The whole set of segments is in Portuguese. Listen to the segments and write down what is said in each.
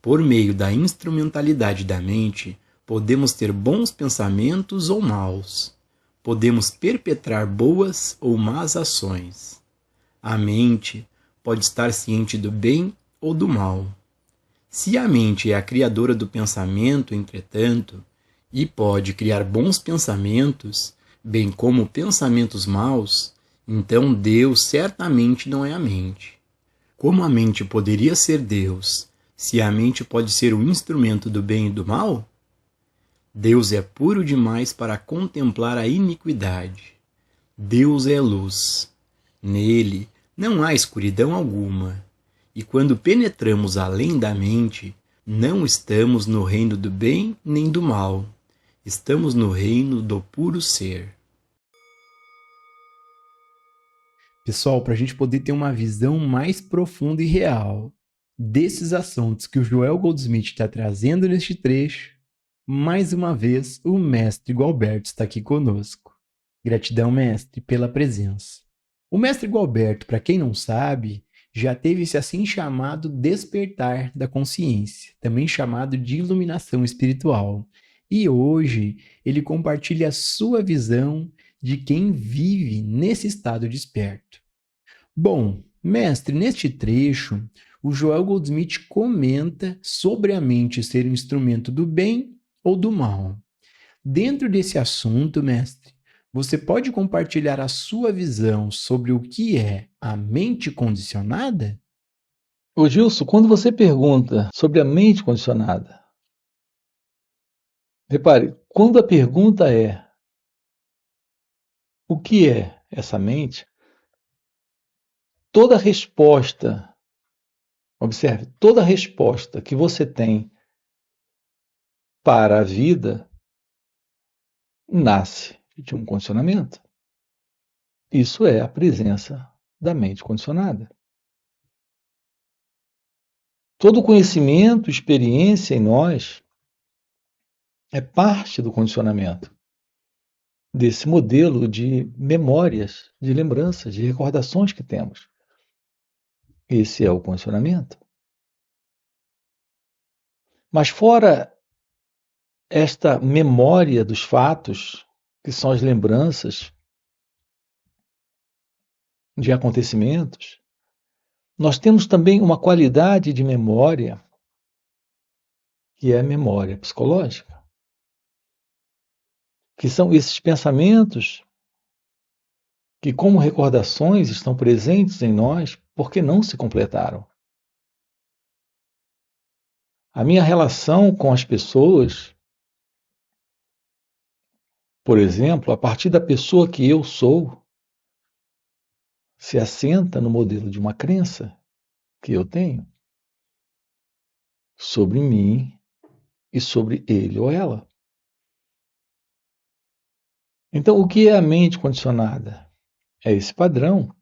Por meio da instrumentalidade da mente, podemos ter bons pensamentos ou maus. Podemos perpetrar boas ou más ações. A mente pode estar ciente do bem ou do mal. Se a mente é a criadora do pensamento, entretanto, e pode criar bons pensamentos, bem como pensamentos maus, então Deus certamente não é a mente. Como a mente poderia ser Deus, se a mente pode ser o instrumento do bem e do mal? Deus é puro demais para contemplar a iniquidade. Deus é luz. Nele não há escuridão alguma. E quando penetramos além da mente, não estamos no reino do bem nem do mal. Estamos no reino do puro ser. Pessoal, para a gente poder ter uma visão mais profunda e real desses assuntos que o Joel Goldsmith está trazendo neste trecho, mais uma vez o mestre Gualberto está aqui conosco. Gratidão, mestre, pela presença. O mestre Gualberto, para quem não sabe, já teve esse assim chamado despertar da consciência, também chamado de iluminação espiritual. E hoje ele compartilha a sua visão de quem vive nesse estado desperto. Bom, mestre, neste trecho, o Joel Goldsmith comenta sobre a mente ser um instrumento do bem ou do mal. Dentro desse assunto, mestre, você pode compartilhar a sua visão sobre o que é a mente condicionada? Ô Gilson, quando você pergunta sobre a mente condicionada, repare, quando a pergunta é o que é essa mente, toda resposta, observe, toda resposta que você tem para a vida nasce de um condicionamento. Isso é a presença da mente condicionada. Todo conhecimento, experiência em nós é parte do condicionamento, desse modelo de memórias, de lembranças, de recordações que temos. Esse é o condicionamento. Mas fora esta memória dos fatos, que são as lembranças de acontecimentos, nós temos também uma qualidade de memória, que é a memória psicológica, que são esses pensamentos que, como recordações, estão presentes em nós porque não se completaram. A minha relação com as pessoas, por exemplo, a partir da pessoa que eu sou, se assenta no modelo de uma crença que eu tenho sobre mim e sobre ele ou ela. Então, o que é a mente condicionada? É esse padrão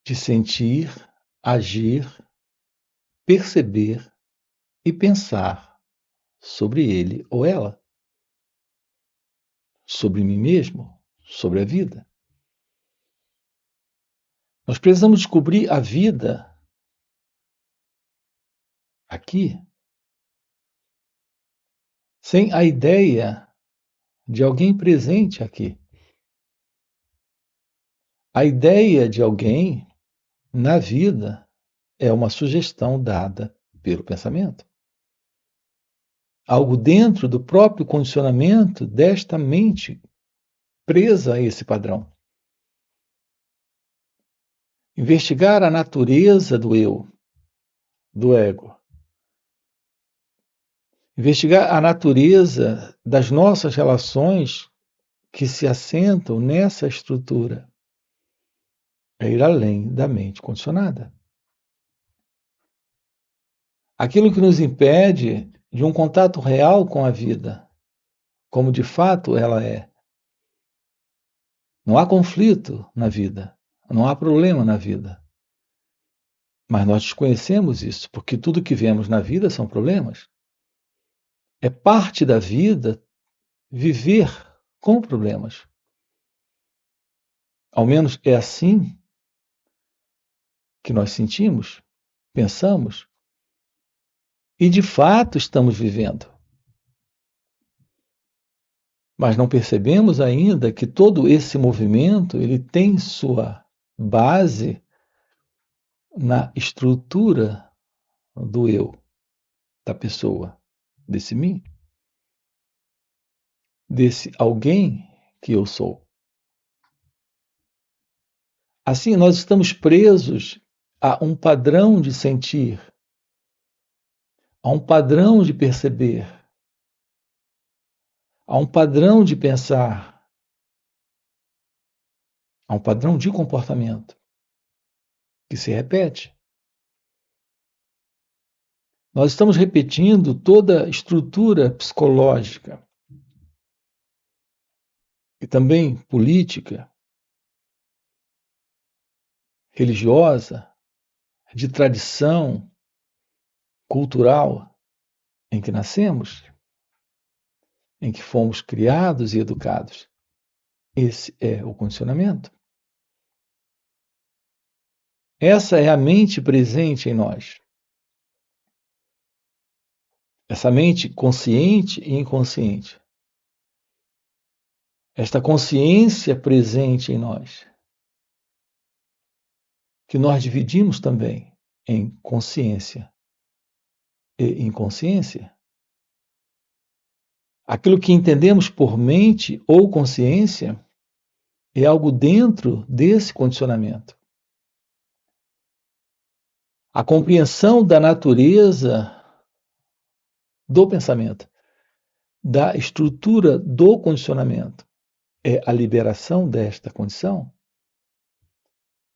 de sentir, agir, perceber e pensar sobre ele ou ela, sobre mim mesmo, sobre a vida. Nós precisamos descobrir a vida aqui, sem a ideia de alguém presente aqui. A ideia de alguém na vida é uma sugestão dada pelo pensamento. Algo dentro do próprio condicionamento desta mente presa a esse padrão. Investigar a natureza do eu, do ego. Investigar a natureza das nossas relações que se assentam nessa estrutura. É ir além da mente condicionada. Aquilo que nos impede de um contato real com a vida, como de fato ela é. Não há conflito na vida, não há problema na vida. Mas nós desconhecemos isso, porque tudo que vemos na vida são problemas. É parte da vida viver com problemas. Ao menos é assim que nós sentimos, pensamos e de fato estamos vivendo. Mas não percebemos ainda que todo esse movimento ele tem sua base na estrutura do eu, da pessoa, desse mim, desse alguém que eu sou. Assim, nós estamos presos a um padrão de sentir, a um padrão de perceber, a um padrão de pensar, a um padrão de comportamento que se repete. Nós estamos repetindo toda a estrutura psicológica e também política, religiosa, de tradição cultural em que nascemos, em que fomos criados e educados. Esse é o condicionamento. Essa é a mente presente em nós. Essa mente consciente e inconsciente. Esta consciência presente em nós, que nós dividimos também em consciência e inconsciência. Aquilo que entendemos por mente ou consciência é algo dentro desse condicionamento. A compreensão da natureza do pensamento, da estrutura do condicionamento, é a liberação desta condição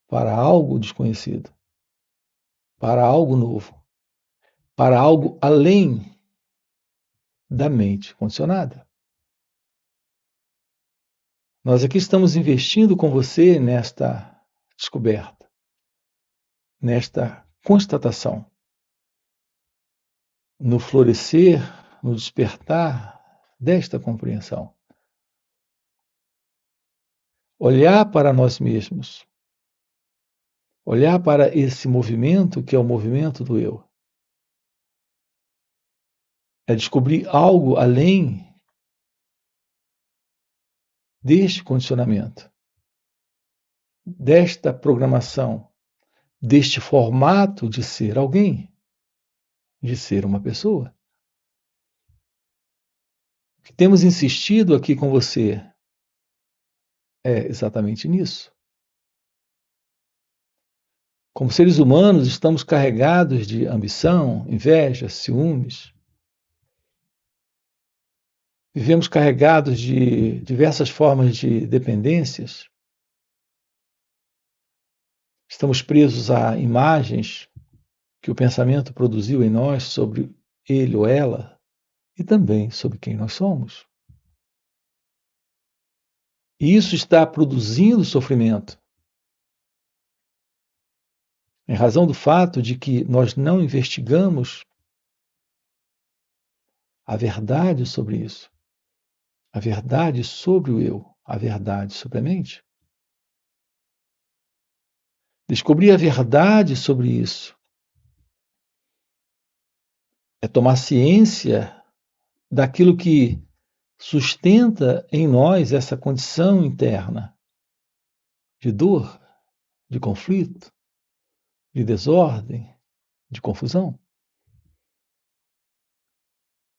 para algo desconhecido, para algo novo, para algo além da mente condicionada. Nós aqui estamos investindo com você nesta descoberta, nesta constatação, no florescer, no despertar desta compreensão. Olhar para nós mesmos, olhar para esse movimento que é o movimento do eu. É descobrir algo além deste condicionamento, desta programação, deste formato de ser alguém, de ser uma pessoa. O que temos insistido aqui com você é exatamente nisso. Como seres humanos, estamos carregados de ambição, inveja, ciúmes. Vivemos carregados de diversas formas de dependências. Estamos presos a imagens que o pensamento produziu em nós sobre ele ou ela e também sobre quem nós somos. E isso está produzindo sofrimento. Em razão do fato de que nós não investigamos a verdade sobre isso, a verdade sobre o eu, a verdade sobre a mente. Descobrir a verdade sobre isso é tomar ciência daquilo que sustenta em nós essa condição interna de dor, de conflito, de desordem, de confusão.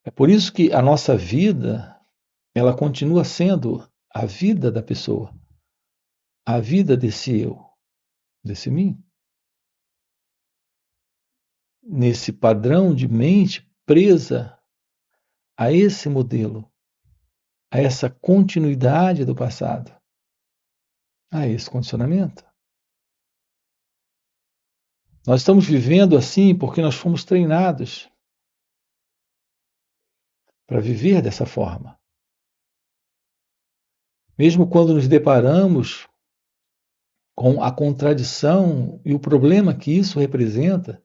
É por isso que a nossa vida, ela continua sendo a vida da pessoa, a vida desse eu, desse mim. Nesse padrão de mente presa a esse modelo, a essa continuidade do passado, a esse condicionamento. Nós estamos vivendo assim porque nós fomos treinados para viver dessa forma. Mesmo quando nos deparamos com a contradição e o problema que isso representa,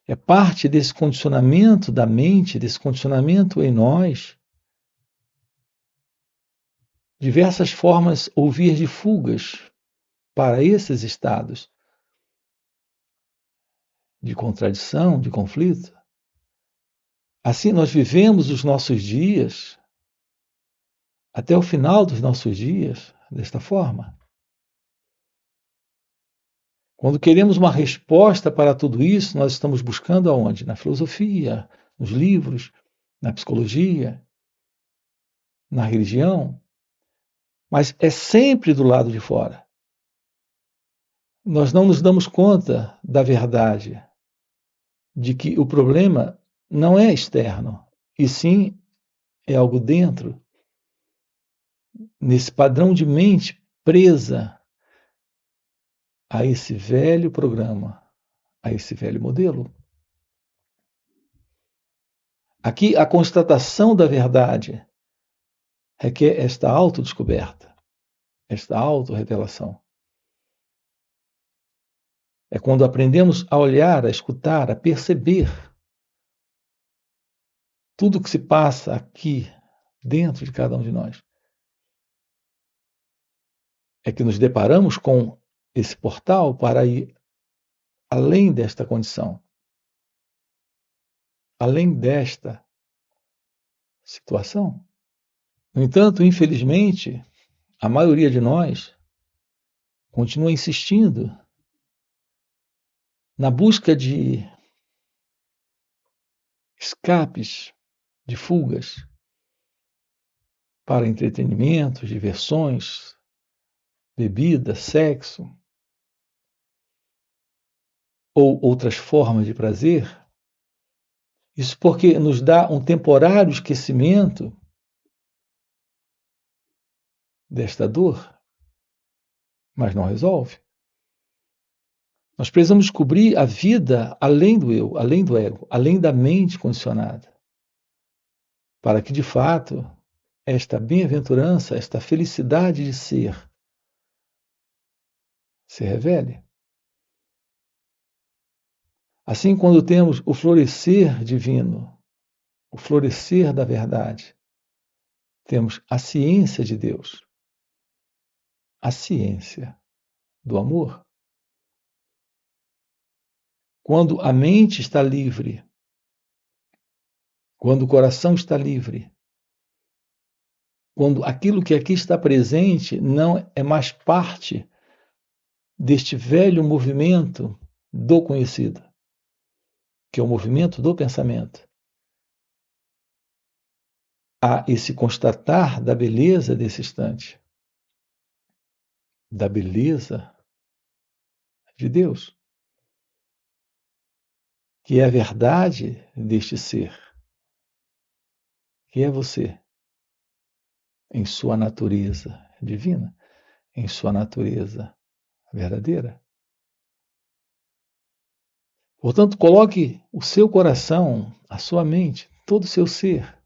é parte desse condicionamento da mente, desse condicionamento em nós, diversas formas ouvir de fugas para esses estados, de contradição, de conflito. Assim nós vivemos os nossos dias, até o final dos nossos dias, desta forma. Quando queremos uma resposta para tudo isso, nós estamos buscando aonde? Na filosofia, nos livros, na psicologia, na religião, mas é sempre do lado de fora. Nós não nos damos conta da verdade, de que o problema não é externo, e sim é algo dentro, nesse padrão de mente presa a esse velho programa, a esse velho modelo. Aqui, a constatação da verdade requer esta autodescoberta, esta autorrevelação. É quando aprendemos a olhar, a escutar, a perceber tudo o que se passa aqui dentro de cada um de nós. É que nos deparamos com esse portal para ir além desta condição, além desta situação. No entanto, infelizmente, a maioria de nós continua insistindo na busca de escapes, de fugas para entretenimentos, diversões, bebida, sexo ou outras formas de prazer. Isso porque nos dá um temporário esquecimento desta dor, mas não resolve. Nós precisamos descobrir a vida além do eu, além do ego, além da mente condicionada, para que, de fato, esta bem-aventurança, esta felicidade de ser, se revele. Assim, quando temos o florescer divino, o florescer da verdade, temos a ciência de Deus, a ciência do amor. Quando a mente está livre, quando o coração está livre, quando aquilo que aqui está presente não é mais parte deste velho movimento do conhecido, que é o movimento do pensamento. Há esse constatar da beleza desse instante, da beleza de Deus, que é a verdade deste ser, que é você, em sua natureza divina, em sua natureza verdadeira. Portanto, coloque o seu coração, a sua mente, todo o seu ser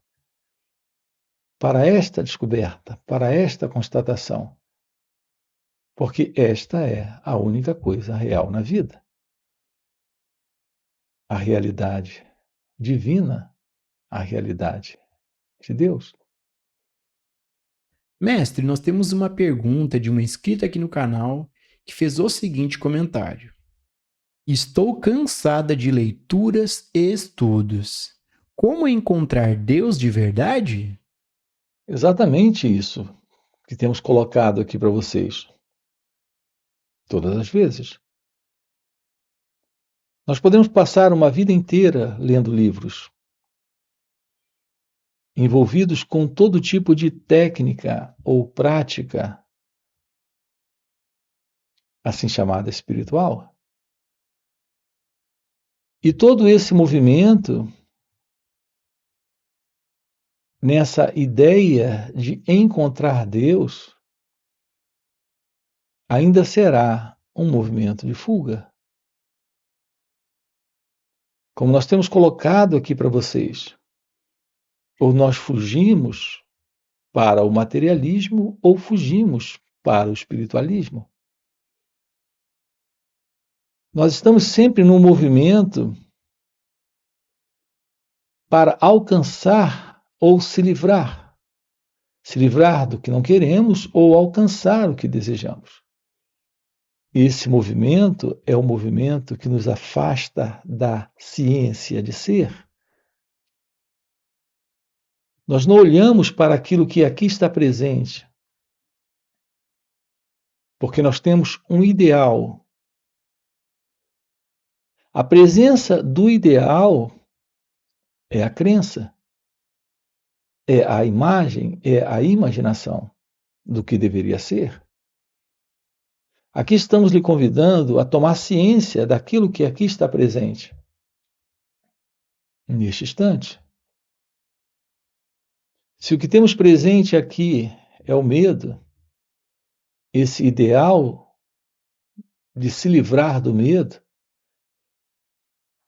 para esta descoberta, para esta constatação, porque esta é a única coisa real na vida. A realidade divina, a realidade de Deus. Mestre, nós temos uma pergunta de uma inscrita aqui no canal que fez o seguinte comentário: estou cansada de leituras e estudos. Como encontrar Deus de verdade? Exatamente isso que temos colocado aqui para vocês. Todas as vezes. Nós podemos passar uma vida inteira lendo livros, envolvidos com todo tipo de técnica ou prática, assim chamada espiritual. E todo esse movimento, nessa ideia de encontrar Deus, ainda será um movimento de fuga. Como nós temos colocado aqui para vocês, ou nós fugimos para o materialismo ou fugimos para o espiritualismo. Nós estamos sempre num movimento para alcançar ou se livrar do que não queremos ou alcançar o que desejamos. esse movimento é o movimento que nos afasta da ciência de ser. Nós não olhamos para aquilo que aqui está presente, porque nós temos um ideal. A presença do ideal é a crença, é a imagem, é a imaginação do que deveria ser. Aqui estamos lhe convidando a tomar ciência daquilo que aqui está presente, neste instante. Se o que temos presente aqui é o medo, esse ideal de se livrar do medo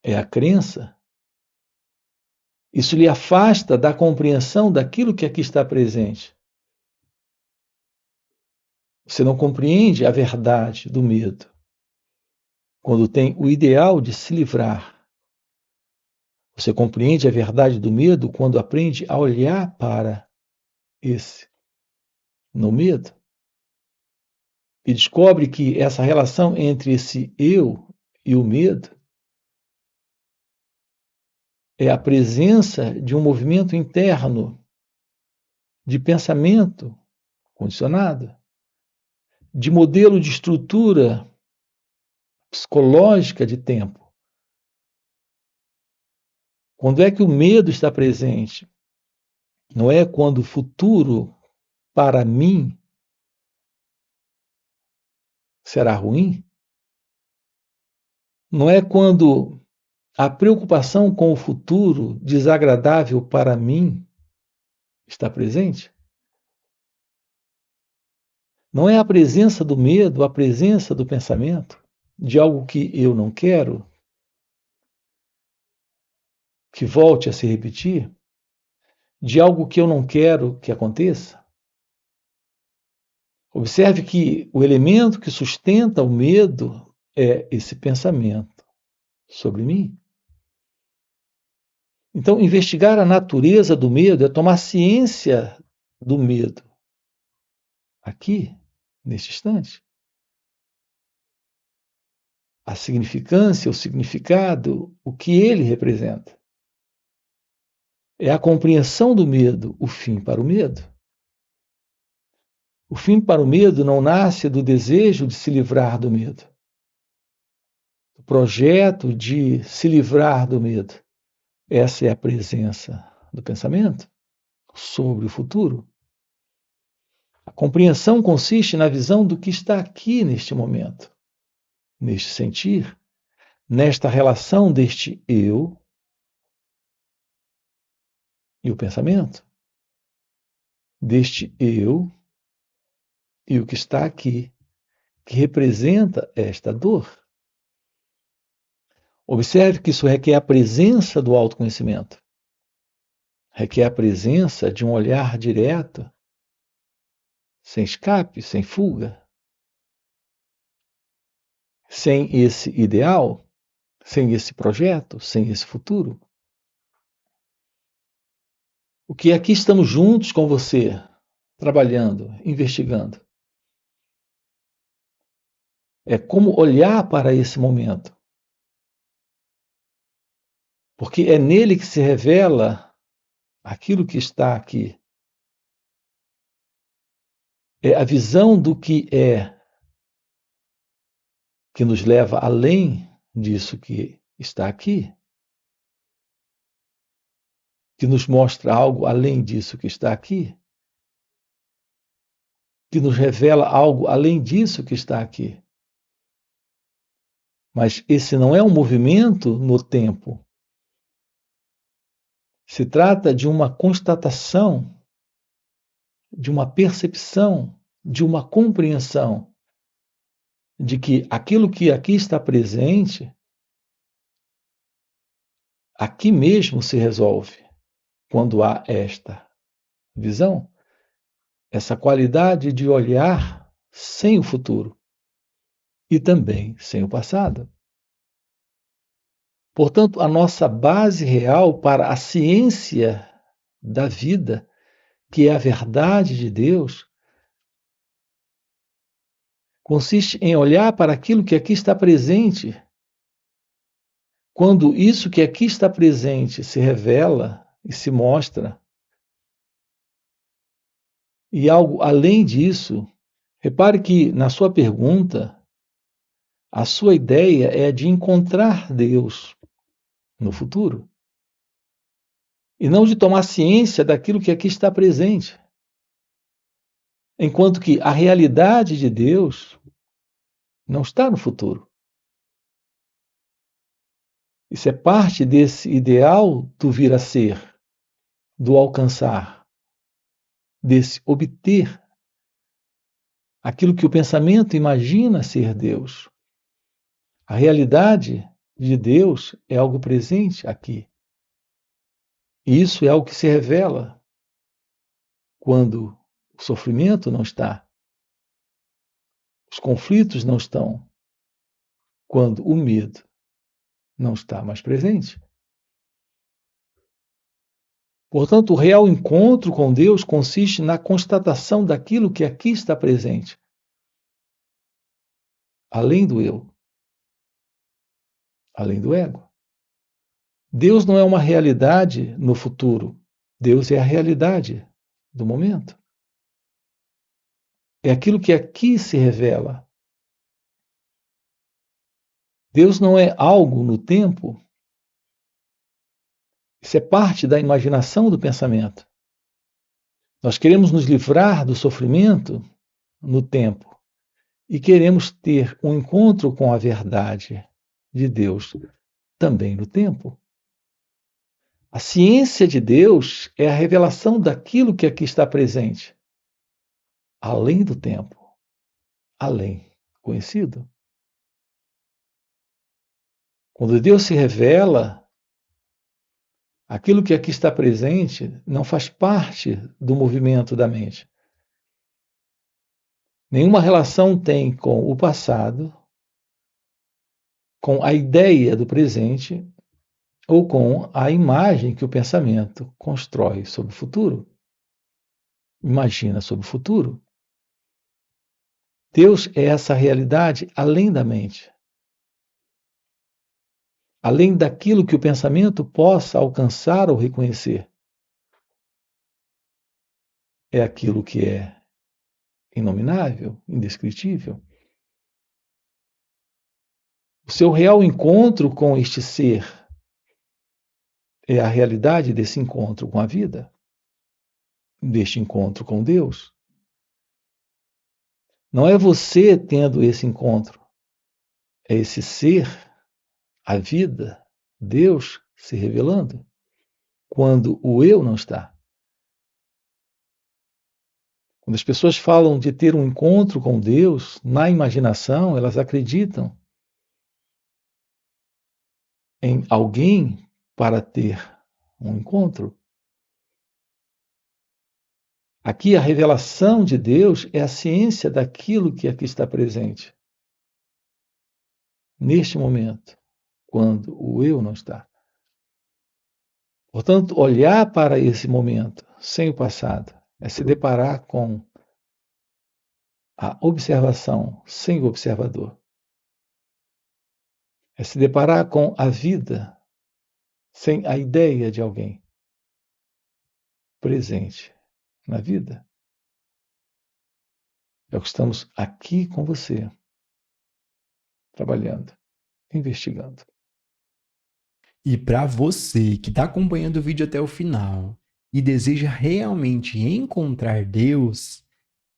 é a crença, isso lhe afasta da compreensão daquilo que aqui está presente. Você não compreende a verdade do medo quando tem o ideal de se livrar. Você compreende a verdade do medo quando aprende a olhar para esse no medo e descobre que essa relação entre esse eu e o medo é a presença de um movimento interno de pensamento condicionado, de modelo de estrutura psicológica de tempo. Quando é que o medo está presente? Não é quando o futuro, para mim, será ruim? Não é quando a preocupação com o futuro, desagradável para mim, está presente? Não é a presença do medo, a presença do pensamento, de algo que eu não quero, que volte a se repetir, de algo que eu não quero que aconteça? Observe que o elemento que sustenta o medo é esse pensamento sobre mim. Então, investigar a natureza do medo é tomar ciência do medo aqui, neste instante. A significância, o significado, o que ele representa. É a compreensão do medo, o fim para o medo. O fim para o medo não nasce do desejo de se livrar do medo, do projeto de se livrar do medo. Essa é a presença do pensamento sobre o futuro. A compreensão consiste na visão do que está aqui neste momento, neste sentir, nesta relação deste eu e o pensamento, deste eu e o que está aqui, que representa esta dor. Observe que isso requer a presença do autoconhecimento, requer a presença de um olhar direto, sem escape, sem fuga, sem esse ideal, sem esse projeto, sem esse futuro. O que aqui estamos juntos com você, trabalhando, investigando, é como olhar para esse momento. Porque é nele que se revela aquilo que está aqui. É a visão do que é que nos leva além disso que está aqui, que nos mostra algo além disso que está aqui, que nos revela algo além disso que está aqui. Mas esse não é um movimento no tempo. Se trata de uma constatação, de uma percepção, de uma compreensão de que aquilo que aqui está presente, aqui mesmo se resolve quando há esta visão, essa qualidade de olhar sem o futuro e também sem o passado. Portanto, a nossa base real para a ciência da vida, que é a verdade de Deus, consiste em olhar para aquilo que aqui está presente. Quando isso que aqui está presente se revela e se mostra, e algo além disso, repare que na sua pergunta, a sua ideia é de encontrar Deus no futuro, e não de tomar ciência daquilo que aqui está presente. Enquanto que a realidade de Deus não está no futuro. Isso é parte desse ideal do vir a ser, do alcançar, desse obter aquilo que o pensamento imagina ser Deus. A realidade de Deus é algo presente aqui. E isso é algo que se revela quando o sofrimento não está, os conflitos não estão, quando o medo não está mais presente. Portanto, o real encontro com Deus consiste na constatação daquilo que aqui está presente, além do eu, além do ego. Deus não é uma realidade no futuro, Deus é a realidade do momento. É aquilo que aqui se revela. Deus não é algo no tempo. Isso é parte da imaginação do pensamento. Nós queremos nos livrar do sofrimento no tempo e queremos ter um encontro com a verdade de Deus também no tempo. A ciência de Deus é a revelação daquilo que aqui está presente, além do tempo, além do conhecido. Quando Deus se revela, aquilo que aqui está presente não faz parte do movimento da mente. Nenhuma relação tem com o passado, com a ideia do presente ou com a imagem que o pensamento constrói sobre o futuro. Imagina sobre o futuro. Deus é essa realidade além da mente. Além daquilo que o pensamento possa alcançar ou reconhecer. É aquilo que é inominável, indescritível. O seu real encontro com este ser é a realidade desse encontro com a vida, deste encontro com Deus. Não é você tendo esse encontro, é esse ser, a vida, Deus se revelando, quando o eu não está. Quando as pessoas falam de ter um encontro com Deus, na imaginação, elas acreditam em alguém para ter um encontro. Aqui a revelação de Deus é a ciência daquilo que aqui está presente. Neste momento, quando o eu não está. Portanto, olhar para esse momento sem o passado é se deparar com a observação sem o observador. É se deparar com a vida sem a ideia de alguém presente na vida. É o que estamos aqui com você, trabalhando, investigando. E para você que está acompanhando o vídeo até o final e deseja realmente encontrar Deus,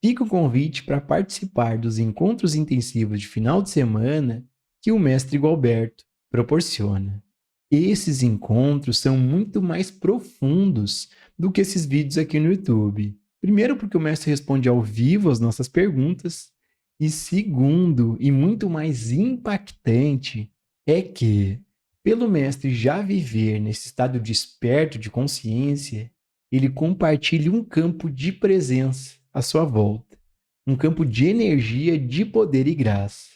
fica o convite para participar dos encontros intensivos de final de semana que o Mestre Gualberto proporciona. Esses encontros são muito mais profundos do que esses vídeos aqui no YouTube. Primeiro, porque o Mestre responde ao vivo as nossas perguntas. E segundo, e muito mais impactante, é que, pelo Mestre já viver nesse estado desperto de consciência, ele compartilha um campo de presença à sua volta. Um campo de energia, de poder e graça.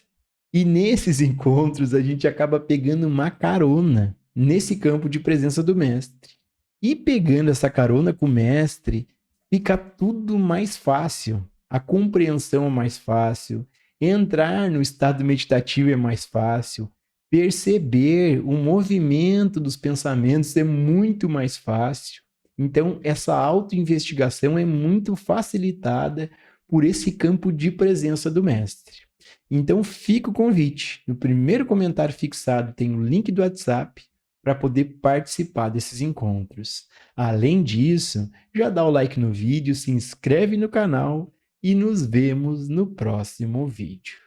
E nesses encontros a gente acaba pegando uma carona nesse campo de presença do Mestre. E pegando essa carona com o Mestre, fica tudo mais fácil. A compreensão é mais fácil. Entrar no estado meditativo é mais fácil. Perceber o movimento dos pensamentos é muito mais fácil. Então, essa autoinvestigação é muito facilitada por esse campo de presença do mestre. Então, fica o convite. No primeiro comentário fixado tem o link do WhatsApp para poder participar desses encontros. Além disso, já dá o like no vídeo, se inscreve no canal e nos vemos no próximo vídeo.